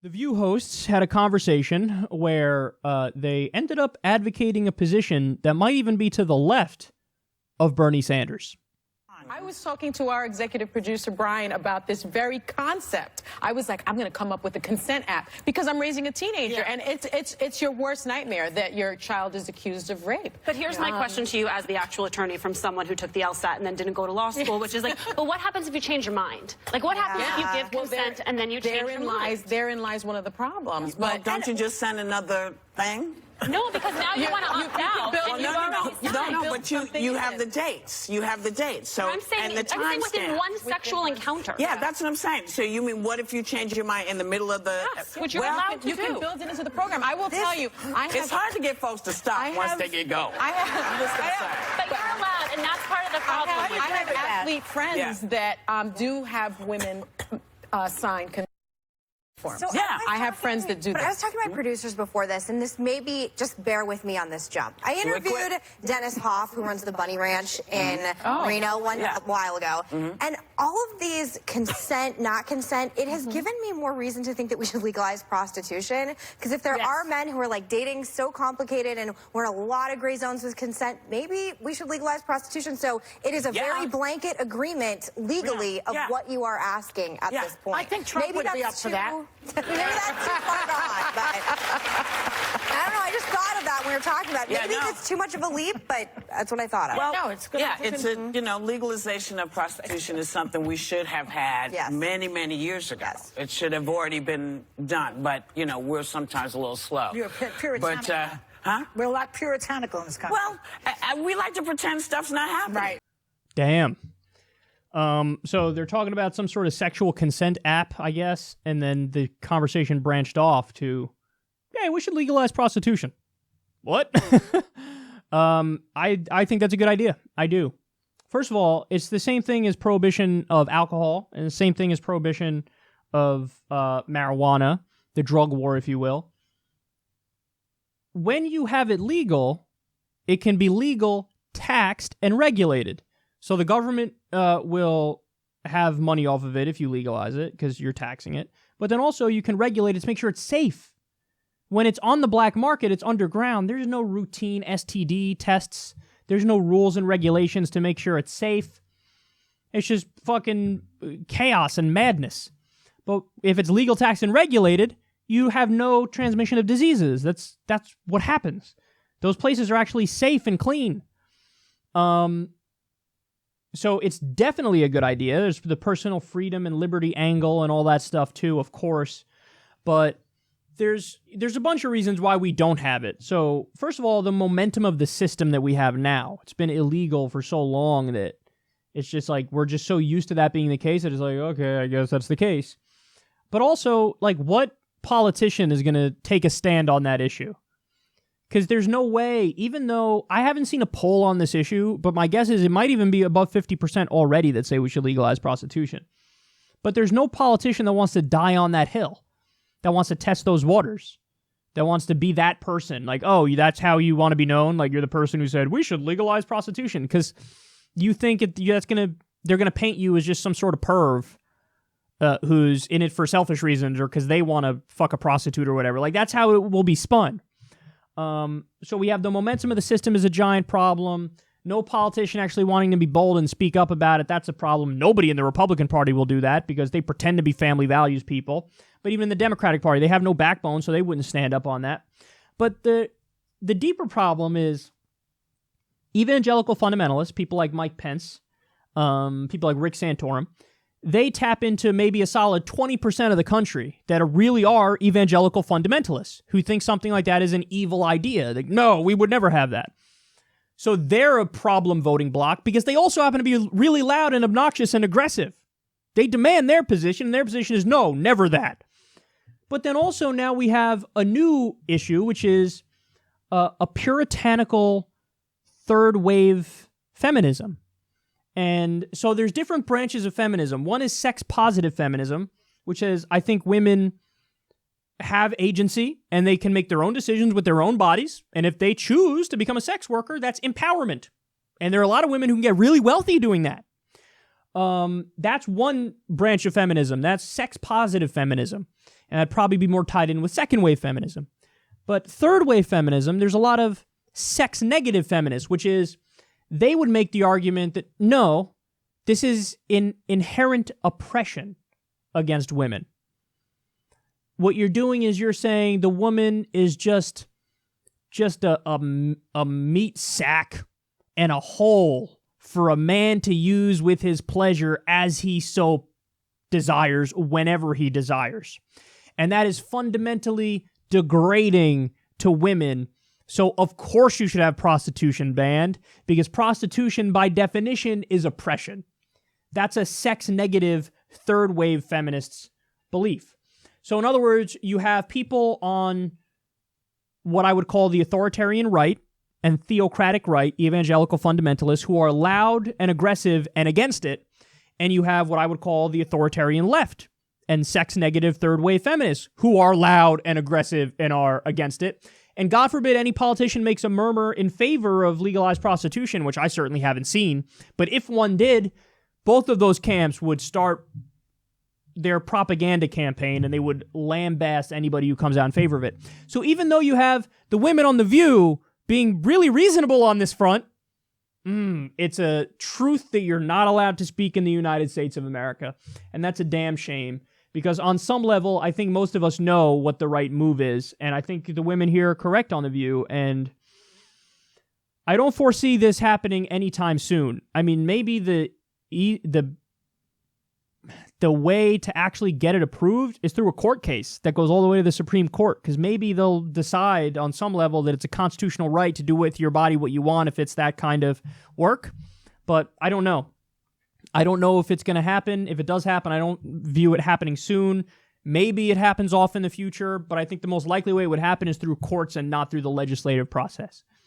The View hosts had a conversation where they ended up advocating a position that might even be to the left of Bernie Sanders. I was talking to our executive producer, Brian, about this very concept. I was like, I'm going to come up with a consent app because I'm raising a teenager, and it's your worst nightmare that your child is accused of rape. But here's my question to you as the actual attorney from someone who took the LSAT and then didn't go to law school, which is like, but what happens if you change your mind? Like, what happens if you give consent and then you change your mind? Therein lies one of the problems. Well, don't you just send another thing? No, because now you want to opt out. No, but you have the dates. You have the dates. So I'm saying, and the time within one sexual encounter. Yeah, that's what I'm saying. So you mean, what if you change your mind in the middle of the? Yes, which you're allowed to do. You can build it into the program. I will tell you, it's hard to get folks to stop once they get going. I'm just gonna say. But you're allowed, and that's part of the problem. I have athlete friends that do have women sign consent forms. So I have friends that do that. But I was talking to my producers before this, and this may be, just bear with me on this jump. I interviewed Dennis Hoff, who runs the Bunny Ranch in Reno a while ago. And all of these consent, not consent, it has given me more reason to think that we should legalize prostitution. Because if there are men who are like dating so complicated and we're in a lot of gray zones with consent, maybe we should legalize prostitution. So it is a very blanket agreement legally of what you are asking at this point. I think Trump would be up for that. Maybe that's too far gone, but I don't know. I just thought of that when we were talking about it. Maybe it's too much of a leap, but that's what I thought of. Well, no, it's good. Yeah, it's a, legalization of prostitution is something we should have had many, many years ago. It should have already been done, but, we're sometimes a little slow. You're puritanical. But, We're a lot puritanical in this country. Well, we like to pretend stuff's not happening. Right. Damn. So they're talking about some sort of sexual consent app, I guess, and then the conversation branched off to, hey, we should legalize prostitution. What? I think that's a good idea. I do. First of all, it's the same thing as prohibition of alcohol, and the same thing as prohibition of marijuana, the drug war, if you will. When you have it legal, it can be legal, taxed, and regulated. So the government will have money off of it if you legalize it because you're taxing it. But then also you can regulate it to make sure it's safe. When it's on the black market, it's underground. There's no routine STD tests. There's no rules and regulations to make sure it's safe. It's just fucking chaos and madness. But if it's legal, taxed, and regulated, you have no transmission of diseases. That's what happens. Those places are actually safe and clean. So it's definitely a good idea. There's the personal freedom and liberty angle and all that stuff too, of course. But there's a bunch of reasons why we don't have it. So first of all, the momentum of the system that we have now. It's been illegal for so long that it's just like we're just so used to that being the case that it's like, okay, I guess that's the case. But also, like, what politician is going to take a stand on that issue? Because there's no way, even though I haven't seen a poll on this issue, but my guess is it might even be above 50% already that say we should legalize prostitution. But there's no politician that wants to die on that hill, that wants to test those waters, that wants to be that person. Like, oh, that's how you want to be known? Like, you're the person who said, we should legalize prostitution. Because you think they're going to paint you as just some sort of perv who's in it for selfish reasons or because they want to fuck a prostitute or whatever. Like, that's how it will be spun. So we have the momentum of the system is a giant problem. No politician actually wanting to be bold and speak up about it. That's a problem. Nobody in the Republican Party will do that because they pretend to be family values people. But even in the Democratic Party, they have no backbone, so they wouldn't stand up on that. But the deeper problem is evangelical fundamentalists, people like Mike Pence, people like Rick Santorum, they tap into maybe a solid 20% of the country that really are evangelical fundamentalists who think something like that is an evil idea. Like, no, we would never have that. So they're a problem voting bloc because they also happen to be really loud and obnoxious and aggressive. They demand their position, and their position is no, never that. But then also now we have a new issue, which is a puritanical third wave feminism. And so there's different branches of feminism. One is sex-positive feminism, which is, I think women have agency and they can make their own decisions with their own bodies. And if they choose to become a sex worker, that's empowerment. And there are a lot of women who can get really wealthy doing that. That's one branch of feminism. That's sex-positive feminism. And that'd probably be more tied in with second-wave feminism. But third-wave feminism, there's a lot of sex-negative feminists, which is they would make the argument that, no, this is inherent oppression against women. What you're doing is you're saying the woman is just a meat sack and a hole for a man to use with his pleasure as he so desires, whenever he desires. And that is fundamentally degrading to women. So of course you should have prostitution banned, because prostitution by definition is oppression. That's a sex-negative third-wave feminist's belief. So in other words, you have people on what I would call the authoritarian right and theocratic right, evangelical fundamentalists, who are loud and aggressive and against it. And you have what I would call the authoritarian left and sex-negative third-wave feminists, who are loud and aggressive and are against it. And God forbid any politician makes a murmur in favor of legalized prostitution, which I certainly haven't seen. But if one did, both of those camps would start their propaganda campaign and they would lambaste anybody who comes out in favor of it. So even though you have the women on The View being really reasonable on this front, it's a truth that you're not allowed to speak in the United States of America. And that's a damn shame, because on some level, I think most of us know what the right move is. And I think the women here are correct on The View. And I don't foresee this happening anytime soon. I mean, maybe the way to actually get it approved is through a court case that goes all the way to the Supreme Court, because maybe they'll decide on some level that it's a constitutional right to do with your body what you want if it's that kind of work. But I don't know. I don't know if it's going to happen. If it does happen, I don't view it happening soon. Maybe it happens off in the future, but I think the most likely way it would happen is through courts and not through the legislative process.